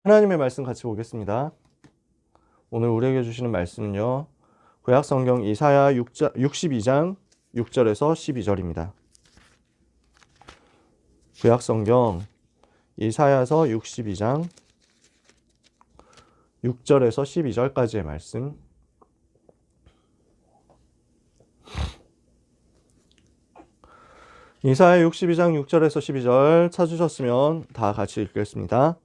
하나님의 말씀 같이 보겠습니다. 오늘 우리에게 주시는 말씀은요, 구약성경 이사야 62장 6절에서 12절입니다. 구약성경 이사야서 62장 6절에서 12절까지의 말씀. 이사야 62장 6절에서 12절 찾으셨으면 다 같이 읽겠습니다.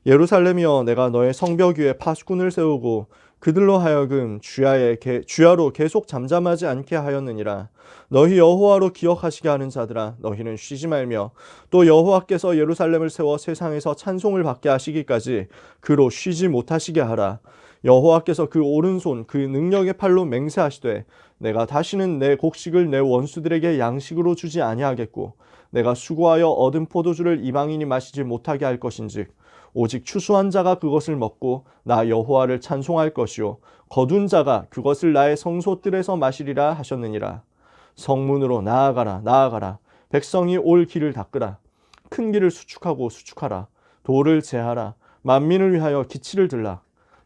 예루살렘이여, 내가 너의 성벽 위에 파수꾼을 세우고 그들로 하여금 주야로 계속 잠잠하지 않게 하였느니라. 너희 여호와로 기억하시게 하는 자들아, 너희는 쉬지 말며 또 여호와께서 예루살렘을 세워 세상에서 찬송을 받게 하시기까지 그로 쉬지 못하시게 하라. 여호와께서 그 오른손 그 능력의 팔로 맹세하시되, 내가 다시는 내 곡식을 내 원수들에게 양식으로 주지 아니하겠고 내가 수고하여 얻은 포도주를 이방인이 마시지 못하게 할 것인즉 오직 추수한 자가 그것을 먹고 나 여호와를 찬송할 것이요 거둔 자가 그것을 나의 성소뜰에서 마시리라 하셨느니라. 성문으로 나아가라 나아가라. 백성이 올 길을 닦으라. 큰 길을 수축하라. 돌을 제하라. 만민을 위하여 기치를 들라.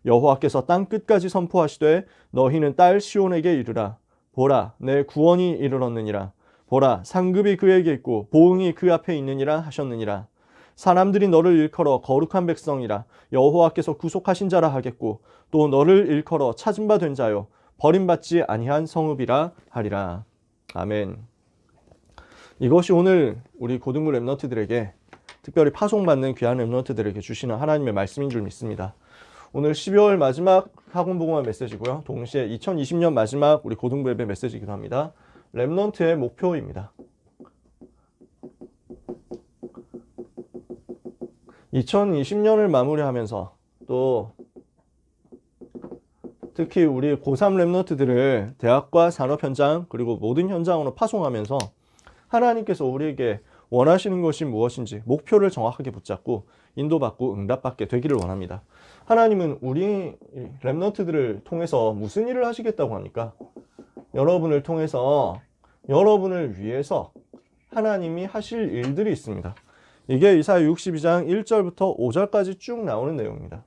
여호와께서 땅 끝까지 선포하시되, 너희는 딸 시온에게 이르라. 보라, 내 구원이 이르렀느니라. 보라, 상급이 그에게 있고 보응이 그 앞에 있느니라 하셨느니라. 사람들이 너를 일컬어 거룩한 백성이라 여호와께서 구속하신 자라 하겠고 또 너를 일컬어 찾은 바 된 자요 버림받지 아니한 성읍이라 하리라. 아멘. 이것이 오늘 우리 고등부 랩런트들에게, 특별히 파송받는 귀한 랩런트들에게 주시는 하나님의 말씀인 줄 믿습니다. 오늘 12월 마지막 학원복음화 메시지고요, 동시에 2020년 마지막 우리 고등부 예배 메시지이기도 합니다. 랩런트의 목표입니다. 2020년을 마무리하면서 또 특히 우리 고3 랩런트들을 대학과 산업 현장 그리고 모든 현장으로 파송하면서 하나님께서 우리에게 원하시는 것이 무엇인지 목표를 정확하게 붙잡고 인도받고 응답받게 되기를 원합니다. 하나님은 우리 랩런트들을 통해서 무슨 일을 하시겠다고 합니까? 여러분을 통해서, 여러분을 위해서 하나님이 하실 일들이 있습니다. 이게 이사야 62장 1절부터 5절까지 쭉 나오는 내용입니다.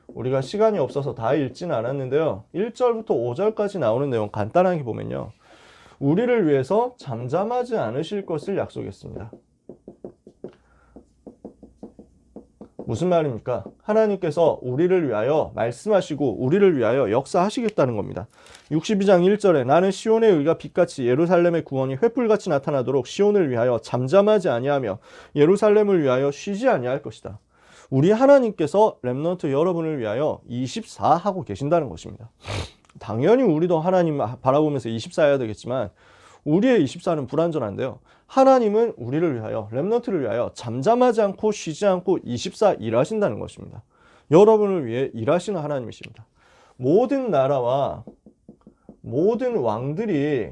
우리가 시간이 없어서 다 읽지는 않았는데요, 1절부터 5절까지 나오는 내용 간단하게 보면요, 우리를 위해서 잠잠하지 않으실 것을 약속했습니다. 무슨 말입니까? 하나님께서 우리를 위하여 말씀하시고 우리를 위하여 역사하시겠다는 겁니다. 62장 1절에 나는 시온의 의가 빛같이 예루살렘의 구원이 횃불같이 나타나도록 시온을 위하여 잠잠하지 아니하며 예루살렘을 위하여 쉬지 아니할 것이다. 우리 하나님께서 렘넌트 여러분을 위하여 24 하고 계신다는 것입니다. 당연히 우리도 하나님 바라보면서 24 해야 되겠지만 우리의 24는 불완전한데요, 하나님은 우리를 위하여, 렘넌트를 위하여 잠잠하지 않고 쉬지 않고 24 일하신다는 것입니다. 여러분을 위해 일하시는 하나님이십니다. 모든 나라와 모든 왕들이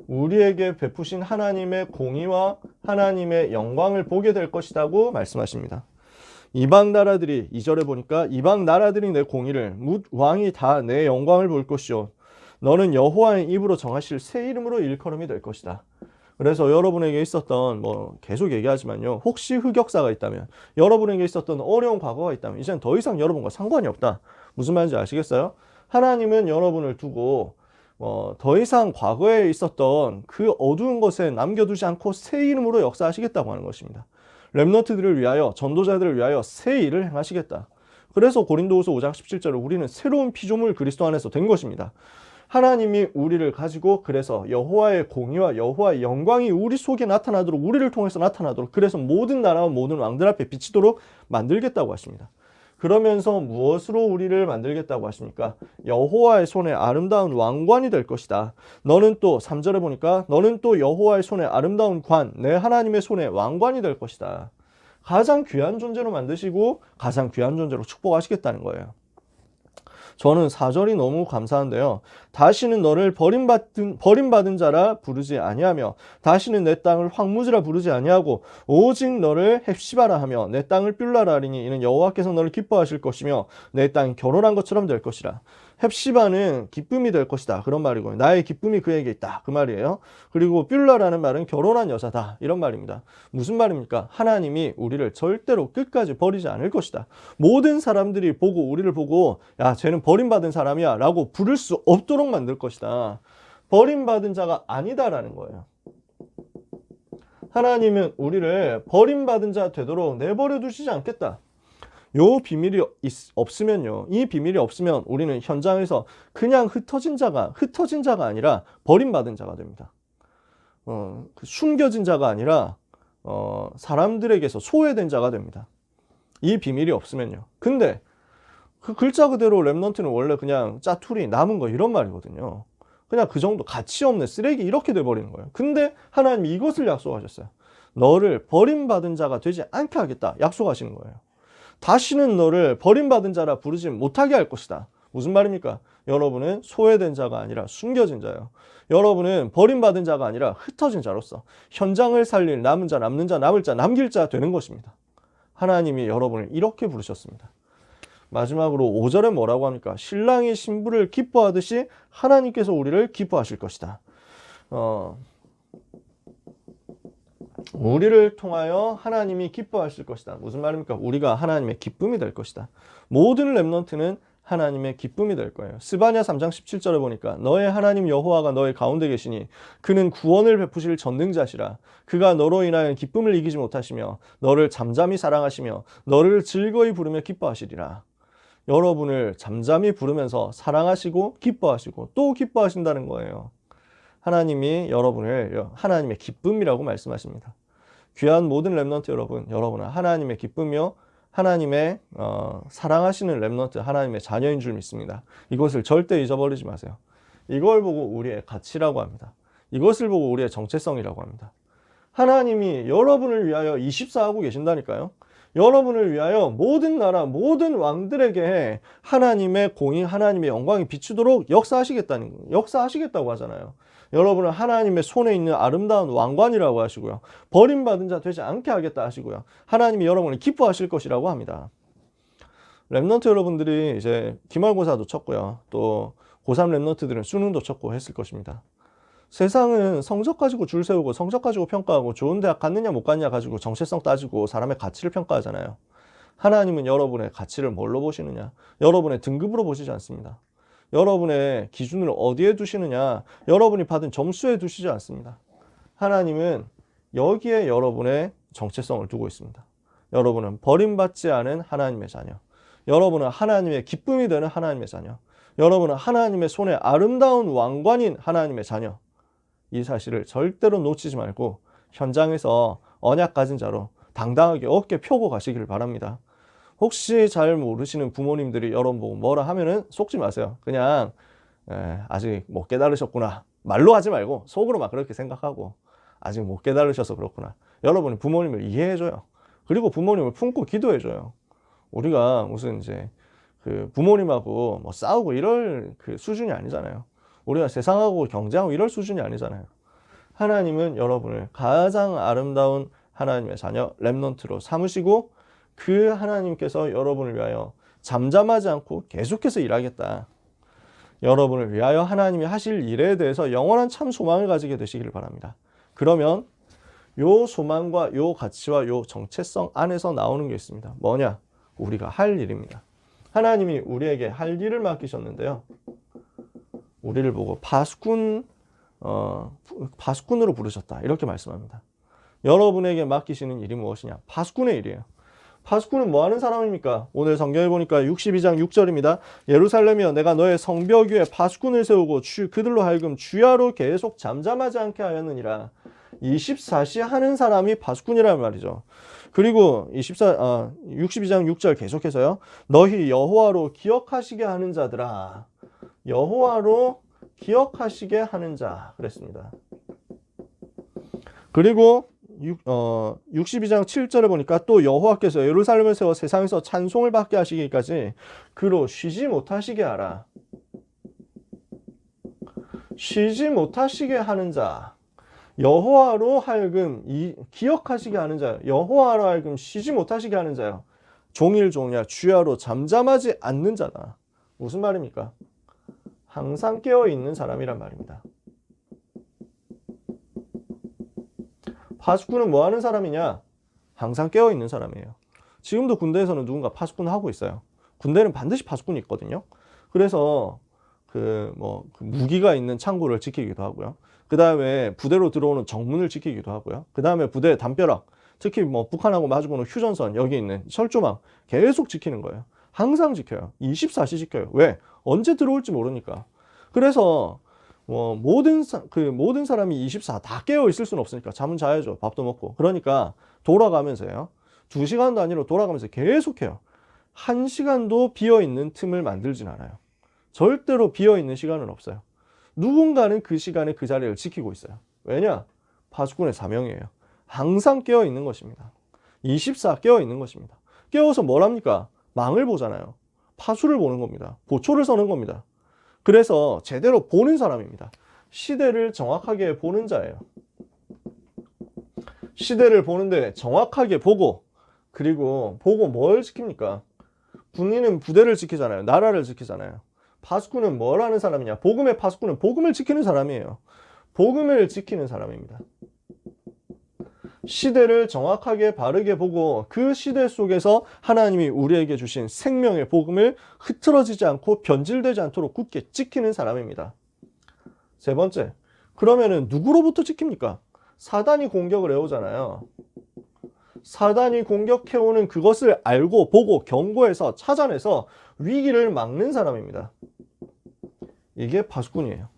우리에게 베푸신 하나님의 공의와 하나님의 영광을 보게 될 것이라고 말씀하십니다. 이방 나라들이, 2절에 보니까 이방 나라들이 내 공의를, 뭇 왕이 다 내 영광을 볼 것이요 너는 여호와의 입으로 정하실 새 이름으로 일컬음이 될 것이다. 그래서 여러분에게 있었던, 계속 얘기하지만요, 혹시 흑역사가 있다면, 여러분에게 있었던 어려운 과거가 있다면 이제는 더 이상 여러분과 상관이 없다. 무슨 말인지 아시겠어요? 하나님은 여러분을 두고 더 이상 과거에 있었던 그 어두운 것에 남겨두지 않고 새 이름으로 역사하시겠다고 하는 것입니다. 렘넌트들을 위하여, 전도자들을 위하여 새 일을 행하시겠다. 그래서 고린도후서 5장 17절에 우리는 새로운 피조물 그리스도 안에서 된 것입니다. 하나님이 우리를 가지고, 그래서 여호와의 공의와 여호와의 영광이 우리 속에 나타나도록, 우리를 통해서 나타나도록, 그래서 모든 나라와 모든 왕들 앞에 비치도록 만들겠다고 하십니다. 그러면서 무엇으로 우리를 만들겠다고 하십니까? 여호와의 손에 아름다운 왕관이 될 것이다. 너는 또 3절에 보니까 너는 또 여호와의 손에 아름다운 관, 내 하나님의 손에 왕관이 될 것이다. 가장 귀한 존재로 만드시고 가장 귀한 존재로 축복하시겠다는 거예요. 저는 4절이 너무 감사한데요, 다시는 너를 버림받은 자라 부르지 아니하며 다시는 내 땅을 황무지라 부르지 아니하고 오직 너를 헵시바라 하며 내 땅을 뷸라라 하리니 이는 여호와께서 너를 기뻐하실 것이며 내 땅이 결혼한 것처럼 될 것이라. 헵시바는 기쁨이 될 것이다 그런 말이고요. 나의 기쁨이 그에게 있다 그 말이에요. 그리고 뷸라라는 말은 결혼한 여자다 이런 말입니다. 무슨 말입니까? 하나님이 우리를 절대로 끝까지 버리지 않을 것이다. 모든 사람들이 보고 우리를 보고 야 쟤는 버림받은 사람이야 라고 부를 수 없도록 만들 것이다. 버림받은 자가 아니다라는 거예요. 하나님은 우리를 버림받은 자 되도록 내버려 두시지 않겠다. 요 비밀이 없으면요. 이 비밀이 없으면 우리는 현장에서 그냥 흩어진 자가 아니라 버림받은 자가 됩니다. 숨겨진 자가 아니라 사람들에게서 소외된 자가 됩니다. 이 비밀이 없으면요. 근데 그 글자 그대로 렘넌트는 원래 그냥 짜투리 남은 거 이런 말이거든요. 그냥 그 정도 가치 없는 쓰레기 이렇게 돼버리는 거예요. 근데 하나님이 이것을 약속하셨어요. 너를 버림받은 자가 되지 않게 하겠다 약속하시는 거예요. 다시는 너를 버림받은 자라 부르지 못하게 할 것이다. 무슨 말입니까? 여러분은 소외된 자가 아니라 숨겨진 자예요. 여러분은 버림받은 자가 아니라 흩어진 자로서 현장을 살릴 남은 자, 남는 자, 남을 자, 남길 자 되는 것입니다. 하나님이 여러분을 이렇게 부르셨습니다. 마지막으로 5절에 뭐라고 합니까? 신랑이 신부를 기뻐하듯이 하나님께서 우리를 기뻐하실 것이다. 우리를 통하여 하나님이 기뻐하실 것이다. 무슨 말입니까? 우리가 하나님의 기쁨이 될 것이다. 모든 렘넌트는 하나님의 기쁨이 될 거예요. 스바냐 3장 17절에 보니까 너의 하나님 여호와가 너의 가운데 계시니 그는 구원을 베푸실 전능자시라. 그가 너로 인하여 기쁨을 이기지 못하시며 너를 잠잠히 사랑하시며 너를 즐거이 부르며 기뻐하시리라. 여러분을 잠잠히 부르면서 사랑하시고 기뻐하시고 또 기뻐하신다는 거예요. 하나님이 여러분을 하나님의 기쁨이라고 말씀하십니다. 귀한 모든 렘넌트 여러분은 하나님의 기쁨이요 하나님의 사랑하시는 렘넌트, 하나님의 자녀인 줄 믿습니다. 이것을 절대 잊어버리지 마세요. 이걸 보고 우리의 가치라고 합니다. 이것을 보고 우리의 정체성이라고 합니다. 하나님이 여러분을 위하여 24하고 계신다니까요. 여러분을 위하여 모든 나라, 모든 왕들에게 하나님의 공의, 하나님의 영광이 비추도록 역사하시겠다고 하잖아요. 여러분은 하나님의 손에 있는 아름다운 왕관이라고 하시고요. 버림받은 자 되지 않게 하겠다 하시고요. 하나님이 여러분을 기뻐하실 것이라고 합니다. 렘넌트 여러분들이 이제 기말고사도 쳤고요. 또 고3 렘넌트들은 수능도 쳤고 했을 것입니다. 세상은 성적 가지고 줄 세우고 성적 가지고 평가하고 좋은 대학 갔느냐 못 갔느냐 가지고 정체성 따지고 사람의 가치를 평가하잖아요. 하나님은 여러분의 가치를 뭘로 보시느냐? 여러분의 등급으로 보시지 않습니다. 여러분의 기준을 어디에 두시느냐? 여러분이 받은 점수에 두시지 않습니다. 하나님은 여기에 여러분의 정체성을 두고 있습니다. 여러분은 버림받지 않은 하나님의 자녀. 여러분은 하나님의 기쁨이 되는 하나님의 자녀. 여러분은 하나님의 손에 아름다운 왕관인 하나님의 자녀. 이 사실을 절대로 놓치지 말고 현장에서 언약 가진 자로 당당하게 어깨 펴고 가시길 바랍니다. 혹시 잘 모르시는 부모님들이 여러분 보고 뭐라 하면은 속지 마세요. 그냥 아직 못 깨달으셨구나. 말로 하지 말고 속으로 막 그렇게 생각하고 아직 못 깨달으셔서 그렇구나. 여러분이 부모님을 이해해줘요. 그리고 부모님을 품고 기도해줘요. 우리가 무슨 이제 그 부모님하고 뭐 싸우고 이럴 그 수준이 아니잖아요. 우리가 세상하고 경쟁하고 이럴 수준이 아니잖아요. 하나님은 여러분을 가장 아름다운 하나님의 자녀 렘넌트로 삼으시고 그 하나님께서 여러분을 위하여 잠잠하지 않고 계속해서 일하겠다. 여러분을 위하여 하나님이 하실 일에 대해서 영원한 참 소망을 가지게 되시기를 바랍니다. 그러면 요 소망과 요 가치와 요 정체성 안에서 나오는 게 있습니다. 뭐냐? 우리가 할 일입니다. 하나님이 우리에게 할 일을 맡기셨는데요. 우리를 보고 파수꾼으로 부르셨다. 이렇게 말씀합니다. 여러분에게 맡기시는 일이 무엇이냐? 파수꾼의 일이에요. 파수꾼은 뭐 하는 사람입니까? 오늘 성경에 보니까 62장 6절입니다. 예루살렘이여 내가 너의 성벽 위에 파수꾼을 세우고 그들로 하여금 주야로 계속 잠잠하지 않게 하였느니라. 24시 하는 사람이 파수꾼이라는 말이죠. 그리고 62장 6절 계속해서요. 너희 여호와로 기억하시게 하는 자들아. 여호와로 기억하시게 하는 자 그랬습니다. 그리고 62장 7절에 보니까 또 여호와께서 예루살렘을 세워 세상에서 찬송을 받게 하시기까지 그로 쉬지 못하시게 하라. 쉬지 못하시게 하는 자, 여호와로 하여금 기억하시게 하는 자요. 여호와로 하여금 쉬지 못하시게 하는 자요. 종일 종야 주야로 잠잠하지 않는 자다. 무슨 말입니까? 항상 깨어있는 사람이란 말입니다. 파수꾼은 뭐 하는 사람이냐? 항상 깨어있는 사람이에요. 지금도 군대에서는 누군가 파수꾼을 하고 있어요. 군대는 반드시 파수꾼이 있거든요. 그래서 그 무기가 있는 창고를 지키기도 하고요. 그 다음에 부대로 들어오는 정문을 지키기도 하고요. 그 다음에 부대 담벼락, 특히 북한하고 마주보는 휴전선, 여기 있는 철조망 계속 지키는 거예요. 항상 지켜요. 24시 지켜요. 왜? 언제 들어올지 모르니까. 그래서 모든 사람이 24 다 깨어 있을 수는 없으니까 잠은 자야죠. 밥도 먹고. 그러니까 돌아가면서요. 2시간도 아니라 돌아가면서 계속해요. 1시간도 비어있는 틈을 만들진 않아요. 절대로 비어있는 시간은 없어요. 누군가는 그 시간에 그 자리를 지키고 있어요. 왜냐? 파수꾼의 사명이에요. 항상 깨어있는 것입니다. 24 깨어있는 것입니다. 깨어서 뭘 합니까? 망을 보잖아요. 파수를 보는 겁니다. 보초를 서는 겁니다. 그래서 제대로 보는 사람입니다. 시대를 정확하게 보는 자예요. 시대를 보는데 정확하게 보고, 그리고 보고 뭘 지킵니까? 군인은 부대를 지키잖아요. 나라를 지키잖아요. 파수꾼은 뭘 하는 사람이냐? 복음의 파수꾼은 복음을 지키는 사람이에요. 복음을 지키는 사람입니다. 시대를 정확하게 바르게 보고 그 시대 속에서 하나님이 우리에게 주신 생명의 복음을 흐트러지지 않고 변질되지 않도록 굳게 지키는 사람입니다. 세 번째, 그러면은 누구로부터 지킵니까? 사단이 공격을 해오잖아요. 사단이 공격해오는 그것을 알고 보고 경고해서 찾아내서 위기를 막는 사람입니다. 이게 파수꾼이에요.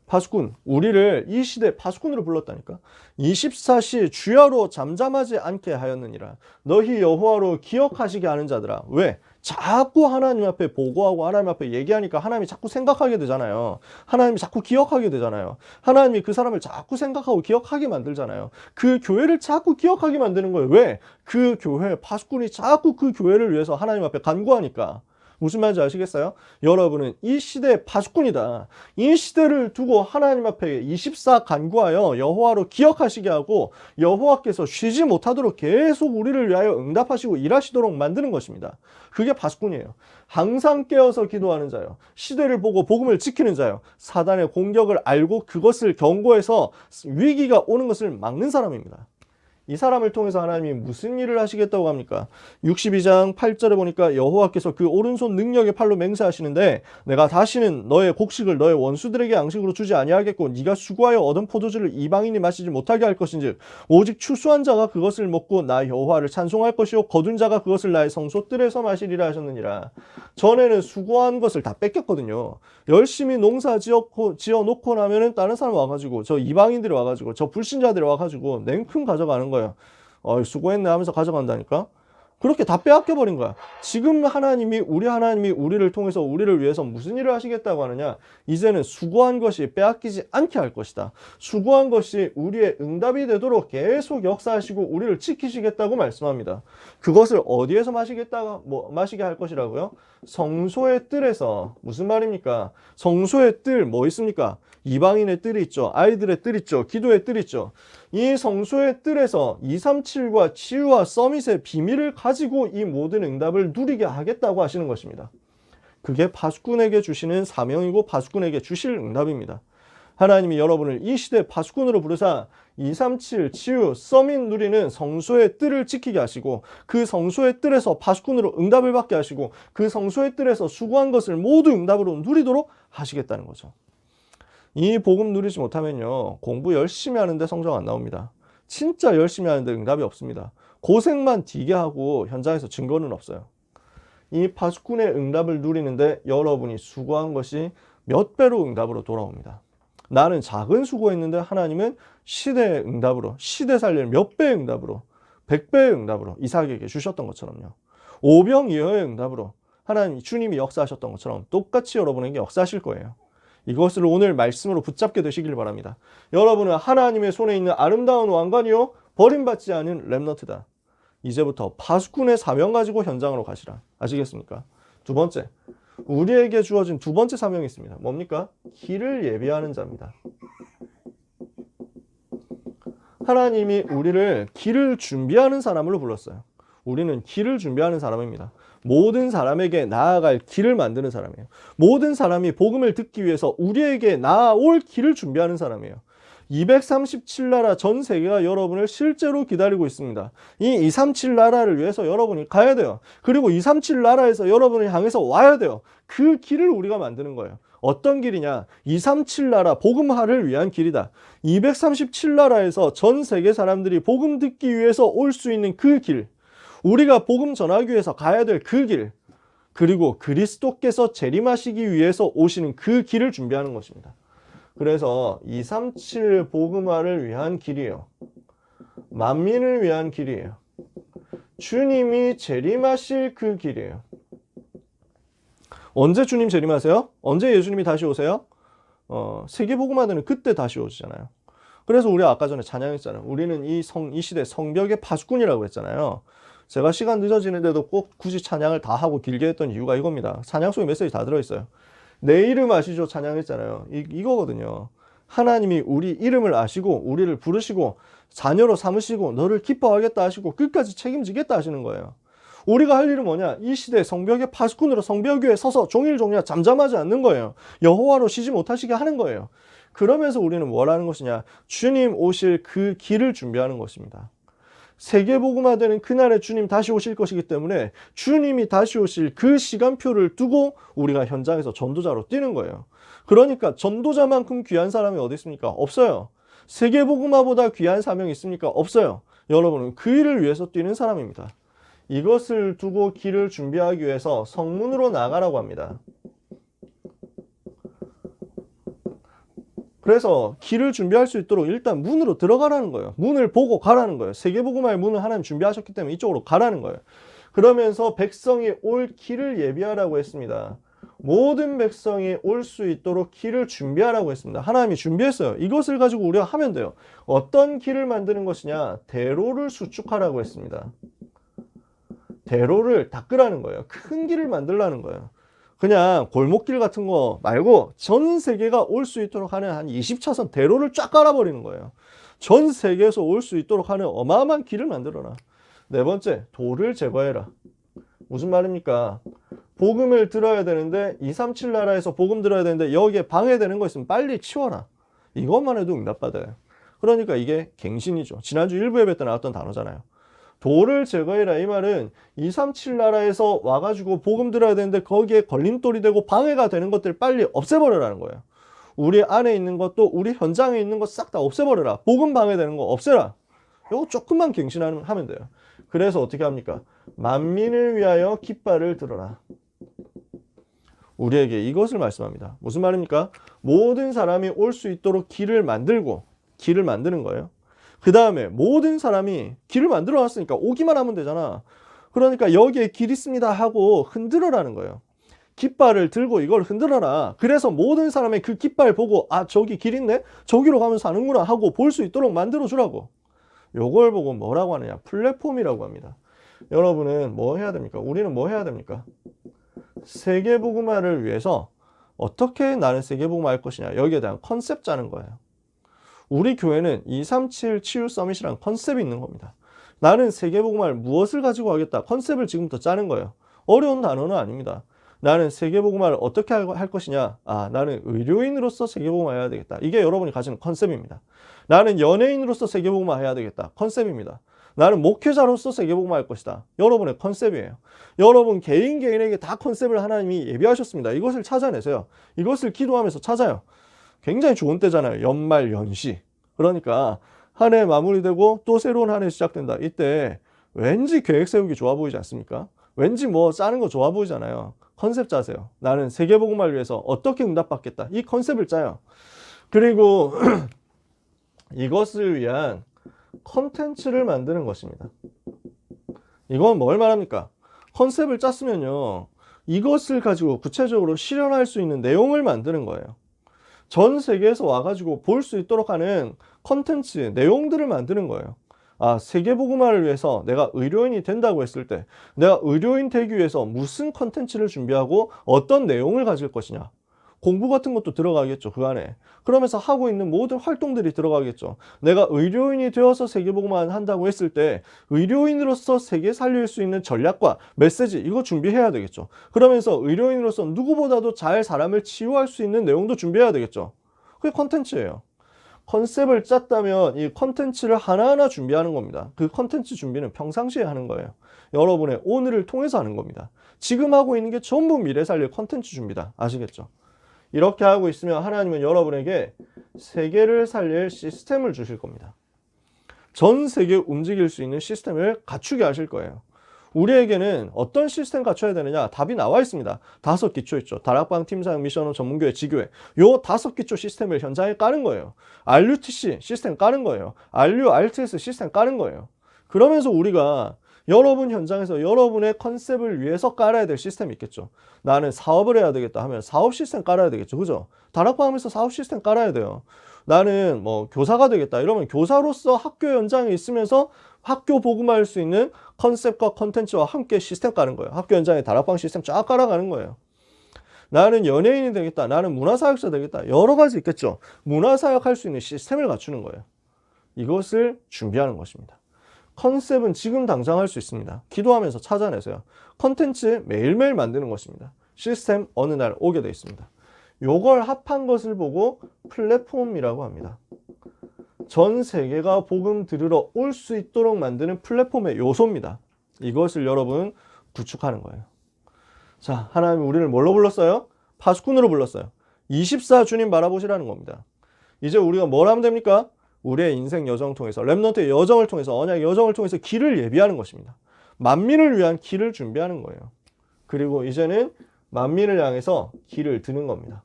파수꾼, 우리를 이 시대 파수꾼으로 불렀다니까. 24시 주야로 잠잠하지 않게 하였느니라. 너희 여호와로 기억하시게 하는 자들아. 왜? 자꾸 하나님 앞에 보고하고 하나님 앞에 얘기하니까 하나님이 자꾸 생각하게 되잖아요. 하나님이 자꾸 기억하게 되잖아요. 하나님이 그 사람을 자꾸 생각하고 기억하게 만들잖아요. 그 교회를 자꾸 기억하게 만드는 거예요. 왜? 그 교회 파수꾼이 자꾸 그 교회를 위해서 하나님 앞에 간구하니까. 무슨 말인지 아시겠어요? 여러분은 이 시대의 파수꾼이다. 이 시대를 두고 하나님 앞에 24 간구하여 여호와로 기억하시게 하고 여호와께서 쉬지 못하도록 계속 우리를 위하여 응답하시고 일하시도록 만드는 것입니다. 그게 파수꾼이에요. 항상 깨어서 기도하는 자요. 시대를 보고 복음을 지키는 자요. 사단의 공격을 알고 그것을 경고해서 위기가 오는 것을 막는 사람입니다. 이 사람을 통해서 하나님이 무슨 일을 하시겠다고 합니까? 62장 8절에 보니까 여호와께서 그 오른손 능력의 팔로 맹세하시는데 내가 다시는 너의 곡식을 너의 원수들에게 양식으로 주지 아니하겠고 네가 수고하여 얻은 포도주를 이방인이 마시지 못하게 할 것인즉 오직 추수한 자가 그것을 먹고 나 여호와를 찬송할 것이요 거둔 자가 그것을 나의 성소뜰에서 마시리라 하셨느니라. 전에는 수고한 것을 다 뺏겼거든요. 열심히 농사 지어놓고 나면은 다른 사람 와가지고 저 이방인들이 와가지고 저 불신자들이 와가지고 냉큼 가져가는 거예요. 수고했네 하면서 가져간다니까. 그렇게 다 빼앗겨버린 거야. 지금 하나님이 우리를 통해서 우리를 위해서 무슨 일을 하시겠다고 하느냐? 이제는 수고한 것이 빼앗기지 않게 할 것이다. 수고한 것이 우리의 응답이 되도록 계속 역사하시고 우리를 지키시겠다고 말씀합니다. 그것을 어디에서 마시게 할 것이라고요? 성소의 뜰에서. 무슨 말입니까? 성소의 뜰 뭐 있습니까? 이방인의 뜰이 있죠. 아이들의 뜰 있죠. 기도의 뜰 있죠. 이 성소의 뜰에서 237과 치유와 서밋의 비밀을 가지고 이 모든 응답을 누리게 하겠다고 하시는 것입니다. 그게 파수꾼에게 주시는 사명이고 파수꾼에게 주실 응답입니다. 하나님이 여러분을 이 시대 파수꾼으로 부르사 237 치유 서밋 누리는 성소의 뜰을 지키게 하시고 그 성소의 뜰에서 파수꾼으로 응답을 받게 하시고 그 성소의 뜰에서 수고한 것을 모두 응답으로 누리도록 하시겠다는 거죠. 이 복음 누리지 못하면요 공부 열심히 하는데 성적 안 나옵니다. 진짜 열심히 하는데 응답이 없습니다. 고생만 되게 하고 현장에서 증거는 없어요. 이 파수꾼의 응답을 누리는데 여러분이 수고한 것이 몇 배로 응답으로 돌아옵니다. 나는 작은 수고했는데 하나님은 시대의 응답으로, 시대 살릴 몇 배의 응답으로, 100배의 응답으로 이삭에게 주셨던 것처럼요. 오병이어의 응답으로 하나님 주님이 역사하셨던 것처럼 똑같이 여러분에게 역사하실 거예요. 이것을 오늘 말씀으로 붙잡게 되시길 바랍니다. 여러분은 하나님의 손에 있는 아름다운 왕관이요 버림받지 않은 렘넌트다. 이제부터 파수꾼의 사명 가지고 현장으로 가시라. 아시겠습니까? 두 번째, 우리에게 주어진 두 번째 사명이 있습니다. 뭡니까? 길을 예비하는 자입니다. 하나님이 우리를 길을 준비하는 사람으로 불렀어요. 우리는 길을 준비하는 사람입니다. 모든 사람에게 나아갈 길을 만드는 사람이에요. 모든 사람이 복음을 듣기 위해서 우리에게 나아올 길을 준비하는 사람이에요. 237나라 전 세계가 여러분을 실제로 기다리고 있습니다. 이 237나라를 위해서 여러분이 가야 돼요. 그리고 237나라에서 여러분을 향해서 와야 돼요. 그 길을 우리가 만드는 거예요. 어떤 길이냐? 237나라 복음화를 위한 길이다. 237나라에서 전 세계 사람들이 복음 듣기 위해서 올 수 있는 그 길, 우리가 복음 전하기 위해서 가야 될 그 길, 그리고 그리스도께서 재림하시기 위해서 오시는 그 길을 준비하는 것입니다. 그래서 237 복음화를 위한 길이에요. 만민을 위한 길이에요. 주님이 재림하실 그 길이에요. 언제 주님 재림하세요? 언제 예수님이 다시 오세요? 세계복음화되는 그때 다시 오시잖아요. 그래서 우리가 아까 전에 찬양했잖아요. 우리는 이 시대 성벽의 파수꾼이라고 했잖아요. 제가 시간 늦어지는데도 꼭 굳이 찬양을 다 하고 길게 했던 이유가 이겁니다. 찬양 속에 메시지 다 들어있어요. 내 이름 아시죠? 찬양했잖아요. 이거거든요. 하나님이 우리 이름을 아시고 우리를 부르시고 자녀로 삼으시고 너를 기뻐하겠다 하시고 끝까지 책임지겠다 하시는 거예요. 우리가 할 일은 뭐냐? 이 시대 성벽의 파수꾼으로 성벽 위에 서서 종일종일 잠잠하지 않는 거예요. 여호와로 쉬지 못하시게 하는 거예요. 그러면서 우리는 뭘 하는 것이냐? 주님 오실 그 길을 준비하는 것입니다. 세계복음화되는 그날에 주님 다시 오실 것이기 때문에 주님이 다시 오실 그 시간표를 두고 우리가 현장에서 전도자로 뛰는 거예요. 그러니까 전도자만큼 귀한 사람이 어디 있습니까? 없어요. 세계복음화보다 귀한 사명이 있습니까? 없어요. 여러분은 그 일을 위해서 뛰는 사람입니다. 이것을 두고 길을 준비하기 위해서 성문으로 나가라고 합니다. 그래서 길을 준비할 수 있도록 일단 문으로 들어가라는 거예요. 문을 보고 가라는 거예요. 세계복음화의 문을 하나님 준비하셨기 때문에 이쪽으로 가라는 거예요. 그러면서 백성이 올 길을 예비하라고 했습니다. 모든 백성이 올 수 있도록 길을 준비하라고 했습니다. 하나님이 준비했어요. 이것을 가지고 우리가 하면 돼요. 어떤 길을 만드는 것이냐? 대로를 수축하라고 했습니다. 대로를 닦으라는 거예요. 큰 길을 만들라는 거예요. 그냥 골목길 같은 거 말고 전 세계가 올 수 있도록 하는 한 20차선 대로를 쫙 깔아버리는 거예요. 전 세계에서 올 수 있도록 하는 어마어마한 길을 만들어라. 네 번째, 돌을 제거해라. 무슨 말입니까? 복음을 들어야 되는데 237 나라에서 복음 들어야 되는데 여기에 방해되는 거 있으면 빨리 치워라. 이것만 해도 응답받아요. 그러니까 이게 갱신이죠. 지난주 1부 예배 때 나왔던 단어잖아요. 돌을 제거해라. 이 말은 237 나라에서 와가지고 복음 들어야 되는데 거기에 걸림돌이 되고 방해가 되는 것들 빨리 없애버려라는 거예요. 우리 안에 있는 것도 우리 현장에 있는 것 싹 다 없애버려라. 복음 방해되는 거 없애라. 이거 조금만 갱신하면 돼요. 그래서 어떻게 합니까? 만민을 위하여 깃발을 들어라. 우리에게 이것을 말씀합니다. 무슨 말입니까? 모든 사람이 올 수 있도록 길을 만드는 거예요. 그 다음에 모든 사람이 길을 만들어 놨으니까 오기만 하면 되잖아. 그러니까 여기에 길 있습니다 하고 흔들어라는 거예요. 깃발을 들고 이걸 흔들어라. 그래서 모든 사람이 그 깃발 보고 아 저기 길 있네? 저기로 가면 사는구나 하고 볼 수 있도록 만들어 주라고. 요걸 보고 뭐라고 하느냐? 플랫폼이라고 합니다. 여러분은 뭐 해야 됩니까? 우리는 뭐 해야 됩니까? 세계복음화를 위해서 어떻게 나는 세계복음화 할 것이냐? 여기에 대한 컨셉 짜는 거예요. 우리 교회는 237 치유 서밋이라는 컨셉이 있는 겁니다. 나는 세계복음화를 무엇을 가지고 하겠다. 컨셉을 지금부터 짜는 거예요. 어려운 단어는 아닙니다. 나는 세계복음화를 어떻게 할 것이냐. 아, 나는 의료인으로서 세계복음화 해야 되겠다. 이게 여러분이 가지는 컨셉입니다. 나는 연예인으로서 세계복음화 해야 되겠다. 컨셉입니다. 나는 목회자로서 세계복음화 할 것이다. 여러분의 컨셉이에요. 여러분 개인에게 다 컨셉을 하나님이 예비하셨습니다. 이것을 찾아내세요. 이것을 기도하면서 찾아요. 굉장히 좋은 때잖아요. 연말 연시. 그러니까 한 해 마무리되고 또 새로운 한 해 시작된다. 이때 왠지 계획 세우기 좋아 보이지 않습니까? 왠지 뭐 짜는 거 좋아 보이잖아요. 컨셉 짜세요. 나는 세계복음화를 위해서 어떻게 응답받겠다. 이 컨셉을 짜요. 그리고 이것을 위한 컨텐츠를 만드는 것입니다. 이건 뭘 말합니까? 컨셉을 짰으면요. 이것을 가지고 구체적으로 실현할 수 있는 내용을 만드는 거예요. 전 세계에서 와가지고 볼 수 있도록 하는 컨텐츠, 내용들을 만드는 거예요. 아, 세계복음화를 위해서 내가 의료인이 된다고 했을 때 내가 의료인 되기 위해서 무슨 컨텐츠를 준비하고 어떤 내용을 가질 것이냐. 공부 같은 것도 들어가겠죠, 그 안에. 그러면서 하고 있는 모든 활동들이 들어가겠죠. 내가 의료인이 되어서 세계복음화 한다고 했을 때 의료인으로서 세계 살릴 수 있는 전략과 메시지 이거 준비해야 되겠죠. 그러면서 의료인으로서 누구보다도 잘 사람을 치유할 수 있는 내용도 준비해야 되겠죠. 그게 컨텐츠예요. 컨셉을 짰다면 이 컨텐츠를 하나하나 준비하는 겁니다. 그 컨텐츠 준비는 평상시에 하는 거예요. 여러분의 오늘을 통해서 하는 겁니다. 지금 하고 있는 게 전부 미래 살릴 컨텐츠 준비다. 아시겠죠? 이렇게 하고 있으면 하나님은 여러분에게 세계를 살릴 시스템을 주실 겁니다. 전 세계 움직일 수 있는 시스템을 갖추게 하실 거예요. 우리에게는 어떤 시스템 갖춰야 되느냐? 답이 나와 있습니다. 5기초 있죠. 다락방, 팀사역, 미션업, 전문교회, 지교회. 요 5기초 시스템을 현장에 까는 거예요. RUTC 시스템 까는 거예요. RTS 시스템 까는 거예요. 그러면서 우리가 여러분 현장에서 여러분의 컨셉을 위해서 깔아야 될 시스템이 있겠죠. 나는 사업을 해야 되겠다 하면 사업 시스템 깔아야 되겠죠. 그죠? 다락방 하면서 사업 시스템 깔아야 돼요. 나는 뭐 교사가 되겠다 이러면 교사로서 학교 현장에 있으면서 학교 복음화할 수 있는 컨셉과 컨텐츠와 함께 시스템 까는 거예요. 학교 현장에 다락방 시스템 쫙 깔아가는 거예요. 나는 연예인이 되겠다. 나는 문화사역자 되겠다. 여러 가지 있겠죠. 문화사역 할 수 있는 시스템을 갖추는 거예요. 이것을 준비하는 것입니다. 컨셉은 지금 당장 할 수 있습니다. 기도하면서 찾아내세요. 컨텐츠 매일매일 만드는 것입니다. 시스템 어느 날 오게 되어 있습니다. 요걸 합한 것을 보고 플랫폼이라고 합니다. 전 세계가 복음 들으러 올 수 있도록 만드는 플랫폼의 요소입니다. 이것을 여러분 구축하는 거예요. 자, 하나님이 우리를 뭘로 불렀어요? 파수꾼으로 불렀어요. 24 주님 바라보시라는 겁니다. 이제 우리가 뭘 하면 됩니까? 우리의 인생 여정을 통해서, 렘넌트의 여정을 통해서, 언약의 여정을 통해서 길을 예비하는 것입니다. 만민을 위한 길을 준비하는 거예요. 그리고 이제는 만민을 향해서 길을 드는 겁니다.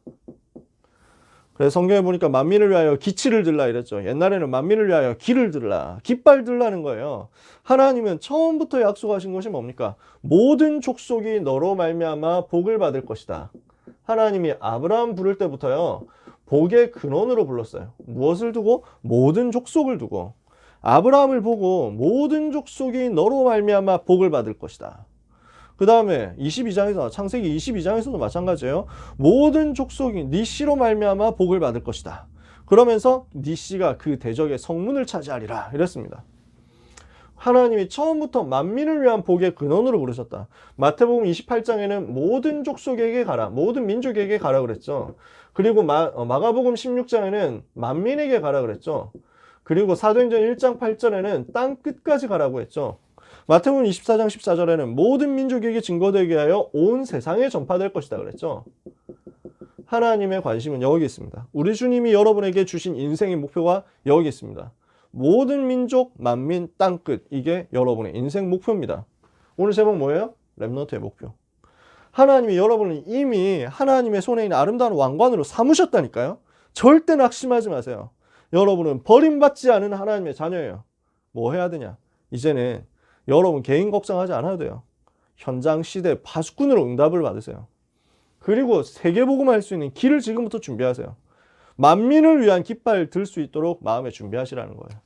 그래서 성경에 보니까 만민을 위하여 기치를 들라 이랬죠. 옛날에는 만민을 위하여 길을 들라, 깃발 들라는 거예요. 하나님은 처음부터 약속하신 것이 뭡니까? 모든 족속이 너로 말미암아 복을 받을 것이다. 하나님이 아브라함 부를 때부터요, 복의 근원으로 불렀어요. 무엇을 두고? 모든 족속을 두고. 아브라함을 보고 모든 족속이 너로 말미암아 복을 받을 것이다. 그 다음에 22장에서, 창세기 22장에서도 마찬가지예요. 모든 족속이 네 씨로 말미암아 복을 받을 것이다. 그러면서 네 씨가 그 대적의 성문을 차지하리라 이랬습니다. 하나님이 처음부터 만민을 위한 복의 근원으로 부르셨다. 마태복음 28장에는 모든 족속에게 가라, 모든 민족에게 가라 그랬죠. 그리고 마가복음 16장에는 만민에게 가라 그랬죠. 그리고 사도행전 1장 8절에는 땅 끝까지 가라고 했죠. 마태복음 24장 14절에는 모든 민족에게 증거되게 하여 온 세상에 전파될 것이다 그랬죠. 하나님의 관심은 여기 있습니다. 우리 주님이 여러분에게 주신 인생의 목표가 여기 있습니다. 모든 민족, 만민, 땅끝, 이게 여러분의 인생 목표입니다. 오늘 제목 뭐예요? 렘넌트의 목표. 하나님이 여러분을 이미 하나님의 손에 있는 아름다운 왕관으로 삼으셨다니까요. 절대 낙심하지 마세요. 여러분은 버림받지 않은 하나님의 자녀예요. 뭐 해야 되냐? 이제는 여러분 개인 걱정하지 않아도 돼요. 현장 시대 파수꾼으로 응답을 받으세요. 그리고 세계복음할 수 있는 길을 지금부터 준비하세요. 만민을 위한 깃발 들 수 있도록 마음에 준비하시라는 거예요.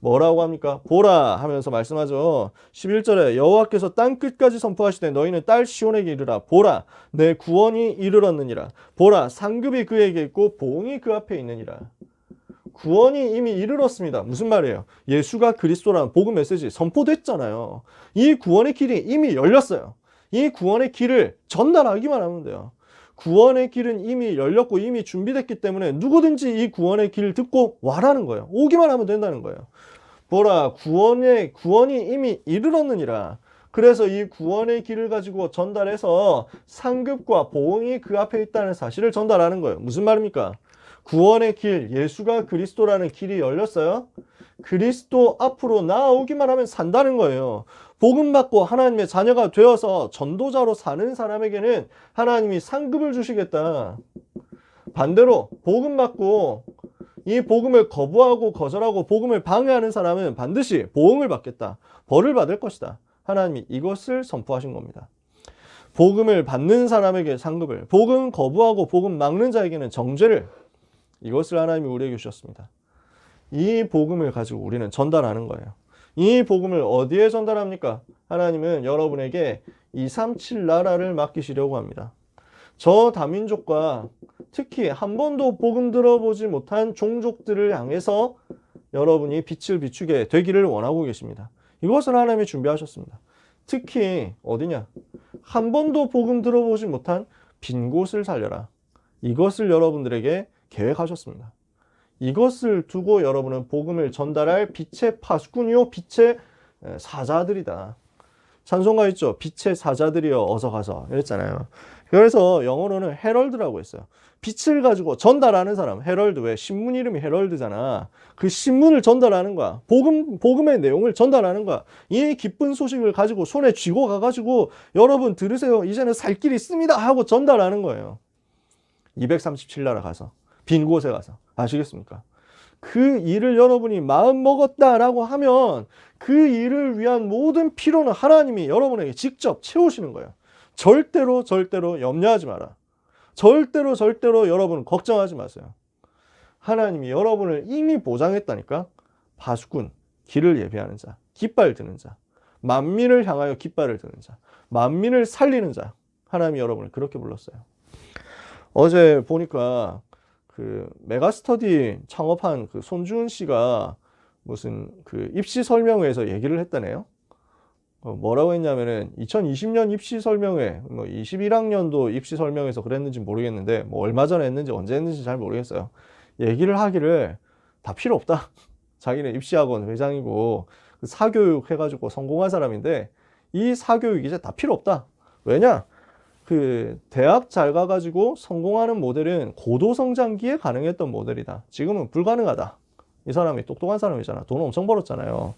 뭐라고 합니까? 보라 하면서 말씀하죠. 11절에 여호와께서 땅끝까지 선포하시되 너희는 딸 시온에게 이르라. 보라 내 구원이 이르렀느니라. 보라 상급이 그에게 있고 보응이 그 앞에 있느니라. 구원이 이미 이르렀습니다. 무슨 말이에요? 예수가 그리스도라는 복음 메시지 선포됐잖아요. 이 구원의 길이 이미 열렸어요. 이 구원의 길을 전달하기만 하면 돼요. 구원의 길은 이미 열렸고 이미 준비됐기 때문에 누구든지 이 구원의 길을 듣고 와라는 거예요. 오기만 하면 된다는 거예요. 보라 구원이 이미 이르렀느니라. 그래서 이 구원의 길을 가지고 전달해서 상급과 보응이 그 앞에 있다는 사실을 전달하는 거예요. 무슨 말입니까? 구원의 길, 예수가 그리스도라는 길이 열렸어요. 그리스도 앞으로 나아오기만 하면 산다는 거예요. 복음 받고 하나님의 자녀가 되어서 전도자로 사는 사람에게는 하나님이 상급을 주시겠다. 반대로 복음 받고 이 복음을 거부하고 거절하고 복음을 방해하는 사람은 반드시 보응을 받겠다. 벌을 받을 것이다. 하나님이 이것을 선포하신 겁니다. 복음을 받는 사람에게 상급을, 복음 거부하고 복음 막는 자에게는 정죄를, 이것을 하나님이 우리에게 주셨습니다. 이 복음을 가지고 우리는 전달하는 거예요. 이 복음을 어디에 전달합니까? 하나님은 여러분에게 237 나라를 맡기시려고 합니다. 저 다민족과 특히 한 번도 복음 들어보지 못한 종족들을 향해서 여러분이 빛을 비추게 되기를 원하고 계십니다. 이것을 하나님이 준비하셨습니다. 특히 어디냐? 한 번도 복음 들어보지 못한 빈 곳을 살려라. 이것을 여러분들에게 계획하셨습니다. 이것을 두고 여러분은 복음을 전달할 빛의 파수꾼이요 빛의 사자들이다. 찬송가 있죠. 빛의 사자들이여 어서 가서 이랬잖아요. 그래서 영어로는 헤럴드라고 했어요. 빛을 가지고 전달하는 사람. 헤럴드. 왜? 신문 이름이 헤럴드잖아. 그 신문을 전달하는 거야. 복음의 내용을 전달하는 거야. 이 기쁜 소식을 가지고 손에 쥐고 가가지고 여러분 들으세요. 이제는 살 길이 있습니다 하고 전달하는 거예요. 237나라 가서 빈 곳에 가서 아시겠습니까? 그 일을 여러분이 마음 먹었다라고 하면 그 일을 위한 모든 필요는 하나님이 여러분에게 직접 채우시는 거예요. 절대로 염려하지 마라. 절대로 여러분 걱정하지 마세요. 하나님이 여러분을 이미 보장했다니까. 파수꾼, 길을 예비하는 자, 깃발 드는 자, 만민을 향하여 깃발을 드는 자, 만민을 살리는 자. 하나님이 여러분을 그렇게 불렀어요. 어제 보니까 그 메가스터디 창업한 그 손주은 씨가 무슨 그 입시 설명회에서 얘기를 했다네요. 뭐라고 했냐면은 2020년 입시 설명회, 뭐 21학년도 입시 설명회에서 그랬는지 모르겠는데 뭐 얼마 전에 했는지 언제 했는지 잘 모르겠어요. 얘기를 하기를 다 필요 없다. 자기는 입시학원 회장이고 사교육 해가지고 성공한 사람인데 이 사교육 이제 다 필요 없다. 왜냐? 그 대학 잘 가가지고 성공하는 모델은 고도성장기에 가능했던 모델이다. 지금은 불가능하다. 이 사람이 똑똑한 사람이잖아. 돈 엄청 벌었잖아요.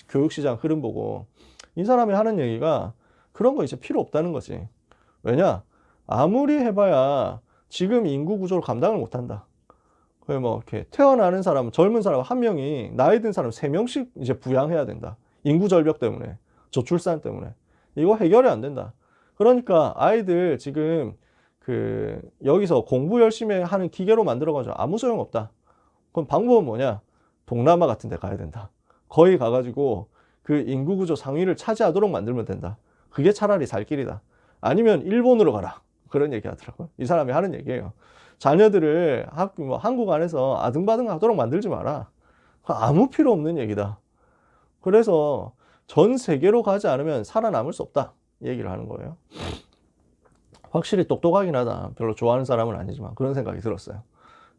교육시장 흐름 보고. 이 사람이 하는 얘기가 그런 거 이제 필요 없다는 거지. 왜냐? 아무리 해봐야 지금 인구 구조를 감당을 못한다. 뭐 이렇게 태어나는 사람, 젊은 사람 한 명이 나이 든 사람 3명씩 이제 부양해야 된다. 인구 절벽 때문에, 저출산 때문에. 이거 해결이 안 된다. 그러니까 아이들 지금 그 여기서 공부 열심히 하는 기계로 만들어가지고 아무 소용 없다. 그럼 방법은 뭐냐? 동남아 같은 데 가야 된다. 거기 가가지고 그 인구구조 상위를 차지하도록 만들면 된다. 그게 차라리 살 길이다. 아니면 일본으로 가라. 그런 얘기 하더라고요. 이 사람이 하는 얘기예요. 자녀들을 한국 안에서 아등바등 하도록 만들지 마라. 아무 필요 없는 얘기다. 그래서 전 세계로 가지 않으면 살아남을 수 없다. 얘기를 하는 거예요. 확실히 똑똑하긴 하다. 별로 좋아하는 사람은 아니지만 그런 생각이 들었어요.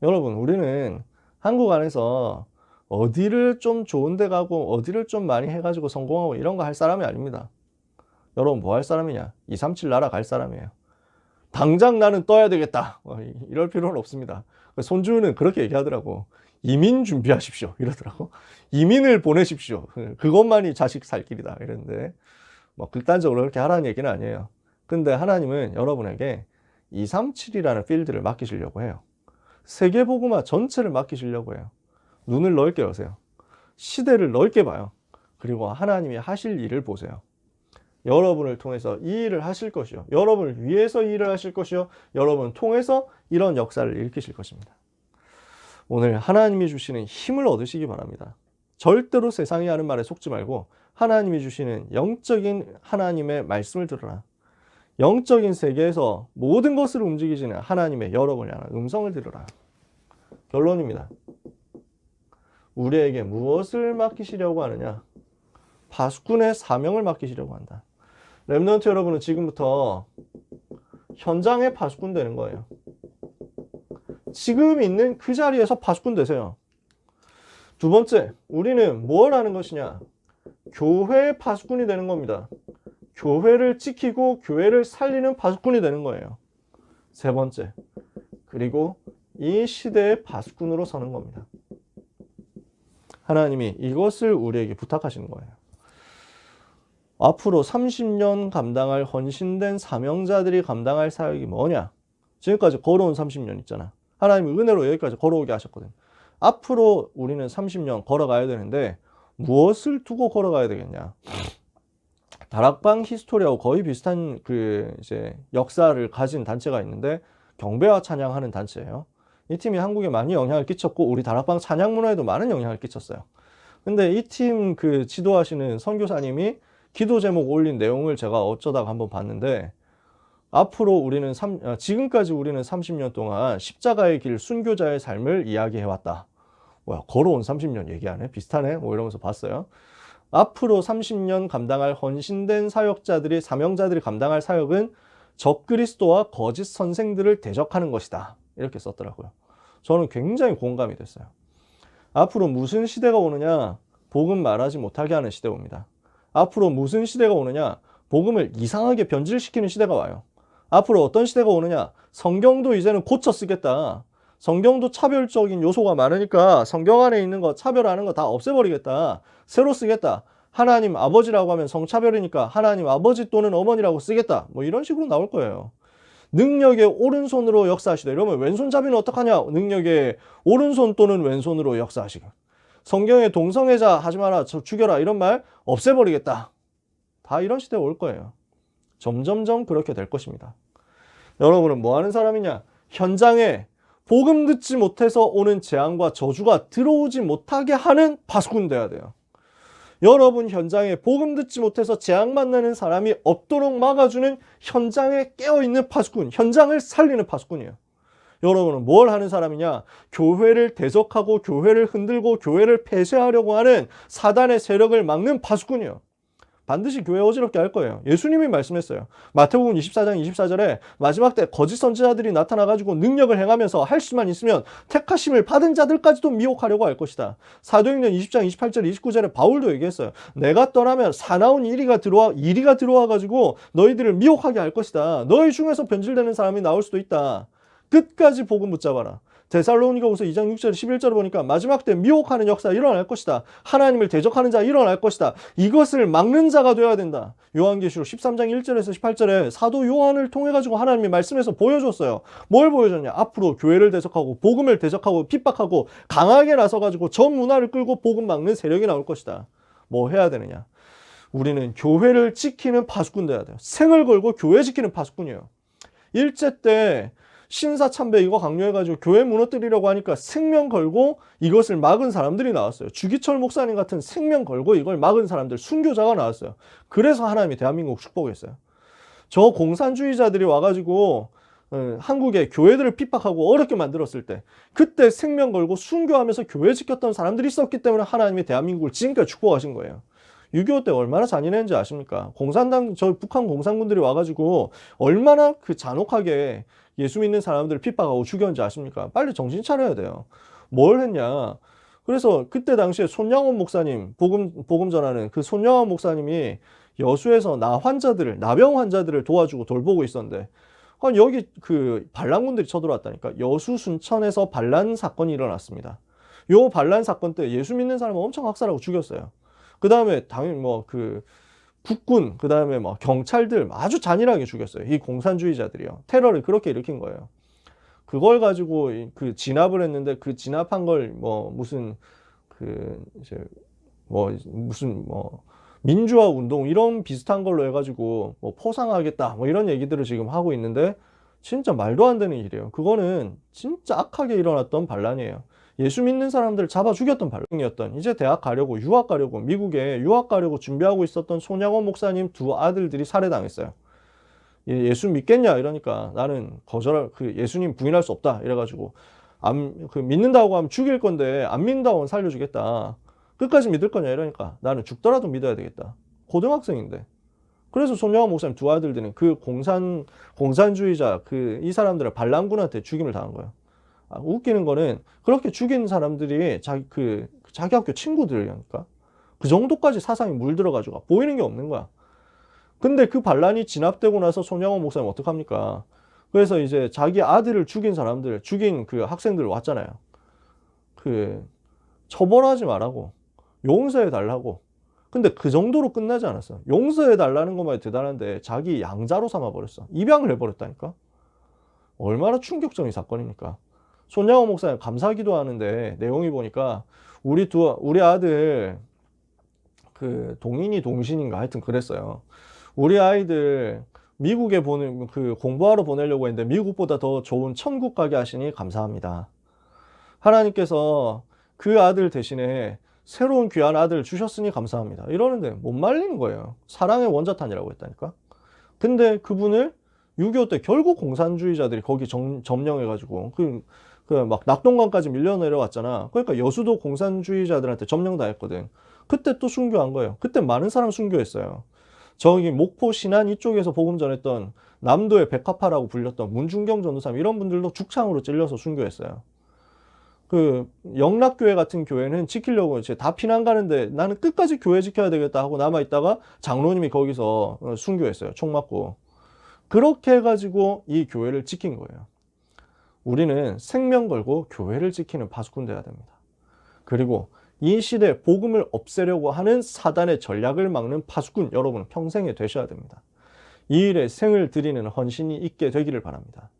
여러분, 우리는 한국 안에서 어디를 좀 좋은 데 가고 어디를 좀 많이 해가지고 성공하고 이런 거 할 사람이 아닙니다. 여러분 뭐 할 사람이냐? 237 나라 갈 사람이에요. 당장 나는 떠야 되겠다. 이럴 필요는 없습니다. 손주는 그렇게 얘기하더라고. 이민 준비하십시오. 이러더라고. 이민을 보내십시오. 그것만이 자식 살 길이다. 이랬는데 뭐 극단적으로 그렇게 하라는 얘기는 아니에요. 근데 하나님은 여러분에게 237이라는 필드를 맡기시려고 해요. 세계복음화 전체를 맡기시려고 해요. 눈을 넓게 여세요. 시대를 넓게 봐요. 그리고 하나님이 하실 일을 보세요. 여러분을 통해서 이 일을 하실 것이요. 여러분을 위해서 이 일을 하실 것이요. 여러분을 통해서 이런 역사를 일으키실 것입니다. 오늘 하나님이 주시는 힘을 얻으시기 바랍니다. 절대로 세상이 하는 말에 속지 말고 하나님이 주시는 영적인 하나님의 말씀을 들으라. 영적인 세계에서 모든 것을 움직이시는 하나님의 여러분을 향한 음성을 들으라. 결론입니다. 우리에게 무엇을 맡기시려고 하느냐? 파수꾼의 사명을 맡기시려고 한다. 렘넌트 여러분은 지금부터 현장의 파수꾼 되는 거예요. 지금 있는 그 자리에서 파수꾼 되세요. 두 번째, 우리는 뭘 하는 것이냐? 교회의 파수꾼이 되는 겁니다. 교회를 지키고 교회를 살리는 파수꾼이 되는 거예요. 세 번째, 그리고 이 시대의 파수꾼으로 서는 겁니다. 하나님이 이것을 우리에게 부탁하시는 거예요. 앞으로 30년 감당할 헌신된 사명자들이 감당할 사역이 뭐냐? 지금까지 걸어온 30년 있잖아. 하나님이 은혜로 여기까지 걸어오게 하셨거든. 앞으로 우리는 30년 걸어가야 되는데 무엇을 두고 걸어가야 되겠냐? 다락방 히스토리하고 거의 비슷한 그 이제 역사를 가진 단체가 있는데 경배와 찬양하는 단체예요. 이 팀이 한국에 많이 영향을 끼쳤고 우리 다락방 찬양 문화에도 많은 영향을 끼쳤어요. 근데 이 팀 그 지도하시는 선교사님이 기도 제목 올린 내용을 제가 어쩌다가 한번 봤는데, 앞으로 우리는 지금까지 우리는 30년 동안 십자가의 길 순교자의 삶을 이야기해왔다. 뭐야, 걸어온 30년 얘기하네? 비슷하네? 뭐 이러면서 봤어요. 앞으로 30년 감당할 헌신된 사역자들이, 사명자들이 감당할 사역은 적그리스도와 거짓 선생들을 대적하는 것이다. 이렇게 썼더라고요. 저는 굉장히 공감이 됐어요. 앞으로 무슨 시대가 오느냐? 복음 말하지 못하게 하는 시대 옵니다. 앞으로 무슨 시대가 오느냐? 복음을 이상하게 변질시키는 시대가 와요. 앞으로 어떤 시대가 오느냐? 성경도 이제는 고쳐 쓰겠다. 성경도 차별적인 요소가 많으니까 성경 안에 있는 거, 차별하는 거 다 없애버리겠다. 새로 쓰겠다. 하나님 아버지라고 하면 성차별이니까 하나님 아버지 또는 어머니라고 쓰겠다. 뭐 이런 식으로 나올 거예요. 능력의 오른손으로 역사하시다. 이러면 왼손잡이는 어떡하냐? 능력의 오른손 또는 왼손으로 역사하시고. 성경에 동성애자 하지 마라, 죽여라 이런 말 없애버리겠다. 다 이런 시대에 올 거예요. 점점점 그렇게 될 것입니다. 여러분은 뭐 하는 사람이냐? 현장에 복음 듣지 못해서 오는 재앙과 저주가 들어오지 못하게 하는 파수꾼 돼야 돼요. 여러분 현장에 복음 듣지 못해서 재앙 만나는 사람이 없도록 막아주는 현장에 깨어있는 파수꾼, 현장을 살리는 파수꾼이에요. 여러분은 뭘 하는 사람이냐? 교회를 대적하고 교회를 흔들고 교회를 폐쇄하려고 하는 사단의 세력을 막는 파수꾼이에요. 반드시 교회 어지럽게 할 거예요. 예수님이 말씀했어요. 마태복음 24장 24절에 마지막 때 거짓 선지자들이 나타나가지고 능력을 행하면서 할 수만 있으면 택하심을 받은 자들까지도 미혹하려고 할 것이다. 사도행전 20장 28절 29절에 바울도 얘기했어요. 내가 떠나면 사나운 이리가 들어와가지고 너희들을 미혹하게 할 것이다. 너희 중에서 변질되는 사람이 나올 수도 있다. 끝까지 복음 붙잡아라. 데살로니가후서 2장 6절 11절 보니까 마지막 때 미혹하는 역사 일어날 것이다. 하나님을 대적하는 자 일어날 것이다. 이것을 막는 자가 되어야 된다. 요한계시록 13장 1절에서 18절에 사도 요한을 통해 가지고 하나님이 말씀해서 보여줬어요. 뭘 보여줬냐? 앞으로 교회를 대적하고 복음을 대적하고 핍박하고 강하게 나서 가지고 전 문화를 끌고 복음 막는 세력이 나올 것이다. 뭐 해야 되느냐? 우리는 교회를 지키는 파수꾼 돼야 돼요. 생을 걸고 교회 지키는 파수꾼이에요. 일제 때 신사참배 이거 강요해가지고 교회 무너뜨리려고 하니까 생명 걸고 이것을 막은 사람들이 나왔어요. 주기철 목사님 같은 생명 걸고 이걸 막은 사람들, 순교자가 나왔어요. 그래서 하나님이 대한민국 축복했어요. 저 공산주의자들이 와가지고 한국의 교회들을 핍박하고 어렵게 만들었을 때 그때 생명 걸고 순교하면서 교회 지켰던 사람들이 있었기 때문에 하나님이 대한민국을 지금까지 축복하신 거예요. 6.25 때 얼마나 잔인했는지 아십니까? 저 북한 공산군들이 와가지고 얼마나 그 잔혹하게 예수 믿는 사람들을 핍박하고 죽였는지 아십니까? 빨리 정신 차려야 돼요. 뭘 했냐? 그래서 그때 당시에 손양원 목사님, 복음 전하는 그 손양원 목사님이 여수에서 나병 환자들을 도와주고 돌보고 있었는데, 여기 그 반란군들이 쳐들어왔다니까. 여수 순천에서 반란 사건이 일어났습니다. 요 반란 사건 때 예수 믿는 사람을 엄청 학살하고 죽였어요. 그 다음에 당연히 국군, 그 다음에 경찰들 아주 잔인하게 죽였어요. 이 공산주의자들이요. 테러를 그렇게 일으킨 거예요. 그걸 가지고 그 진압을 했는데 그 진압한 걸 민주화 운동 이런 비슷한 걸로 해가지고 포상하겠다 이런 얘기들을 지금 하고 있는데 진짜 말도 안 되는 일이에요. 그거는 진짜 악하게 일어났던 반란이에요. 예수 믿는 사람들을 잡아 죽였던 반란이었던, 이제 대학 가려고 유학 가려고 미국에 유학 가려고 준비하고 있었던 손양원 목사님 두 아들들이 살해당했어요. 예수 믿겠냐 이러니까 나는 예수님 부인할 수 없다 이래가지고 믿는다고 하면 죽일 건데 안 믿는다고 하면 살려주겠다. 끝까지 믿을 거냐 이러니까 나는 죽더라도 믿어야 되겠다. 고등학생인데. 그래서 손양원 목사님 두 아들들은 그 공산주의자 이 사람들을 반란군한테 죽임을 당한 거예요. 웃기는 거는 그렇게 죽인 사람들이 자기 학교 친구들이니까 그 정도까지 사상이 물들어가지고 보이는 게 없는 거야. 근데 그 반란이 진압되고 나서 손양원 목사님 어떡합니까? 그래서 이제 자기 아들을 죽인 그 학생들 왔잖아요. 처벌하지 말라고, 용서해 달라고. 근데 그 정도로 끝나지 않았어. 용서해 달라는 것만 대단한데 자기 양자로 삼아버렸어. 입양을 해버렸다니까. 얼마나 충격적인 사건입니까? 손양원 목사님 감사기도 하는데 내용이 보니까 우리 아들 동인이 동신인가 하여튼 그랬어요. 우리 아이들 미국에 공부하러 보내려고 했는데 미국보다 더 좋은 천국 가게 하시니 감사합니다. 하나님께서 그 아들 대신에 새로운 귀한 아들 주셨으니 감사합니다. 이러는데 못 말리는 거예요. 사랑의 원자탄이라고 했다니까. 근데 그분을 6.25 때 결국 공산주의자들이 거기 점령해가지고 막 낙동강까지 밀려 내려왔잖아. 그러니까 여수도 공산주의자들한테 점령당했거든. 그때 또 순교한 거예요. 그때 많은 사람 순교했어요. 저기 목포 신안 이쪽에서 복음 전했던 남도의 백화파라고 불렸던 문중경 전도사 이런 분들도 죽창으로 찔려서 순교했어요. 그 영락교회 같은 교회는 지키려고 이제 다 피난 가는데 나는 끝까지 교회 지켜야 되겠다 하고 남아 있다가 장로님이 거기서 순교했어요. 총 맞고. 그렇게 해가지고 이 교회를 지킨 거예요. 우리는 생명 걸고 교회를 지키는 파수꾼 돼야 됩니다. 그리고 이 시대에 복음을 없애려고 하는 사단의 전략을 막는 파수꾼 여러분 평생에 되셔야 됩니다. 이 일에 생을 드리는 헌신이 있게 되기를 바랍니다.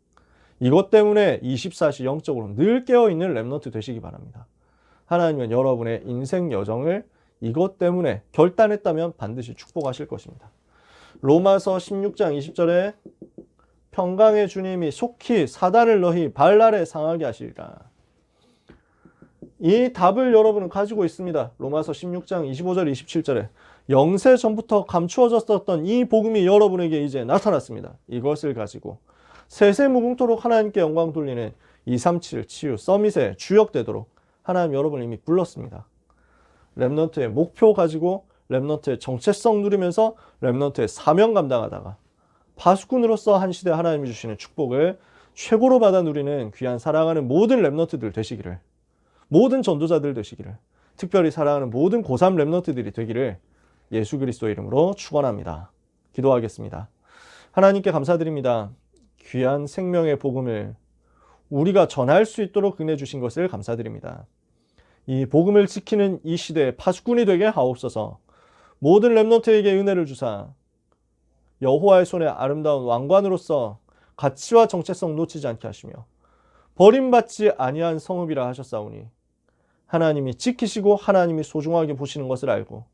이것 때문에 24시 영적으로 늘 깨어있는 렘넌트 되시기 바랍니다. 하나님은 여러분의 인생 여정을 이것 때문에 결단했다면 반드시 축복하실 것입니다. 로마서 16장 20절에 평강의 주님이 속히 사단을 너희 발 아래 상하게 하시리라. 이 답을 여러분은 가지고 있습니다. 로마서 16장 25절 27절에 영세 전부터 감추어졌었던 이 복음이 여러분에게 이제 나타났습니다. 이것을 가지고 세세무궁토록 하나님께 영광 돌리는 237 치유 서밋에 주역되도록 하나님 여러분을 이미 불렀습니다. 렘넌트의 목표 가지고 렘넌트의 정체성 누리면서 렘넌트의 사명 감당하다가 파수꾼으로서 한 시대 하나님이 주시는 축복을 최고로 받아 누리는 귀한 사랑하는 모든 렘넌트들 되시기를, 모든 전도자들 되시기를, 특별히 사랑하는 모든 고3 렘넌트들이 되기를 예수 그리스도 이름으로 축원합니다. 기도하겠습니다. 하나님께 감사드립니다. 귀한 생명의 복음을 우리가 전할 수 있도록 은혜 주신 것을 감사드립니다. 이 복음을 지키는 이 시대의 파수꾼이 되게 하옵소서. 모든 렘넌트에게 은혜를 주사 여호와의 손에 아름다운 왕관으로서 가치와 정체성 놓치지 않게 하시며 버림받지 아니한 성읍이라 하셨사오니 하나님이 지키시고 하나님이 소중하게 보시는 것을 알고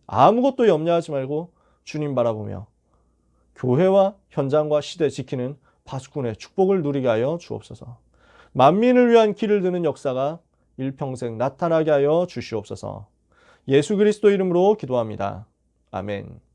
아무것도 염려하지 말고 주님 바라보며 교회와 현장과 시대 지키는 파수꾼의 축복을 누리게 하여 주옵소서. 만민을 위한 길을 드는 역사가 일평생 나타나게 하여 주시옵소서. 예수 그리스도 이름으로 기도합니다. 아멘.